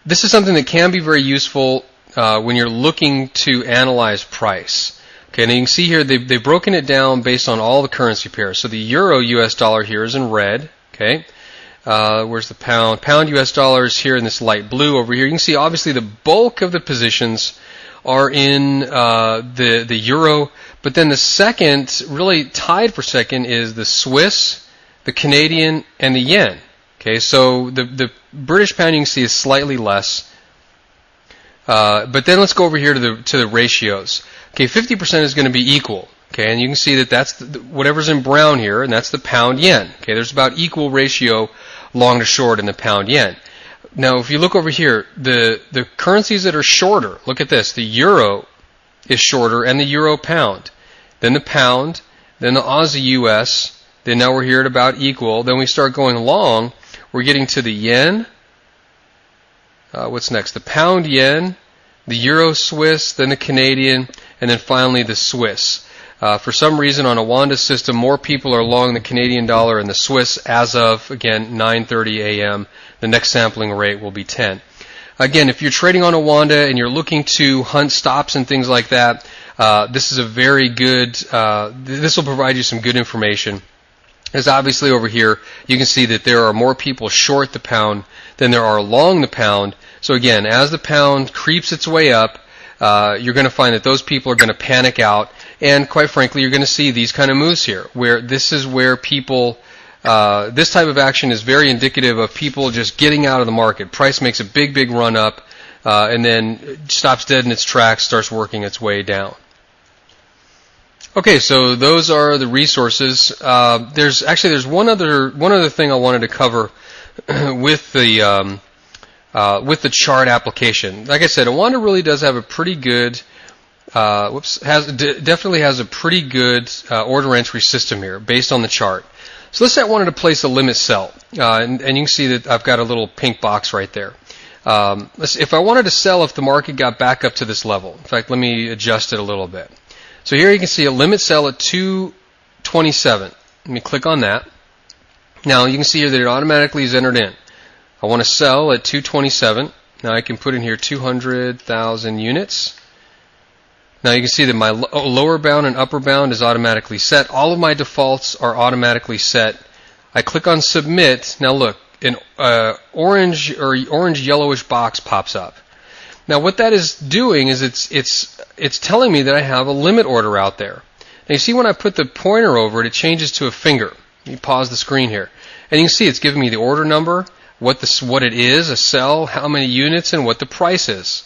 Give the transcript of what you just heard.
this is something that can be very useful when you're looking to analyze price. Okay, and you can see here they've broken it down based on all the currency pairs. So the euro US dollar here is in red. Okay, where's the pound? Pound US dollar is here in this light blue over here. You can see obviously the bulk of the positions are in the euro, but then the second, really tied for second, is the Swiss, the Canadian, and the yen. Okay, so the British pound you can see is slightly less. But then let's go over here to the ratios. Okay, 50% is going to be equal. Okay, and you can see that that's whatever's in brown here, and that's the pound yen. Okay, there's about equal ratio long to short in the pound yen. Now, if you look over here, the currencies that are shorter, look at this. The euro is shorter, and the euro pound. Then the pound, then the Aussie US. Then now we're here at about equal. Then we start going long. We're getting to the yen. What's next? The pound yen, the euro Swiss, then the Canadian, and then finally the Swiss. For some reason on a Wanda system, more people are long the Canadian dollar and the Swiss as of, again, 9:30 a.m. The next sampling rate will be 10. Again, if you're trading on a Wanda and you're looking to hunt stops and things like that, this is a very good, this will provide you some good information. As obviously over here, you can see that there are more people short the pound than there are long the pound. So again, as the pound creeps its way up, you're going to find that those people are going to panic out. And quite frankly, you're going to see these kind of moves here, where this is where people, this type of action is very indicative of people just getting out of the market. Price makes a big, big run up, and then stops dead in its tracks, starts working its way down. Okay, so those are the resources. There's one other thing I wanted to cover with the chart application. Like I said, Awanda really does have a pretty good, definitely has a pretty good order entry system here based on the chart. So let's say I wanted to place a limit sell, and you can see that I've got a little pink box right there. If I wanted to sell if the market got back up to this level, in fact, let me adjust it a little bit. So here you can see a limit sell at 227. Let me click on that. Now you can see here that it automatically is entered in. I want to sell at 227. Now I can put in here 200,000 units. Now you can see that my lower bound and upper bound is automatically set. All of my defaults are automatically set. I click on submit. Now look, an orange yellowish box pops up. Now what that is doing is it's telling me that I have a limit order out there. Now you see when I put the pointer over it, it changes to a finger. Let me pause the screen here. And you can see it's giving me the order number, what it is, a sell, how many units, and what the price is.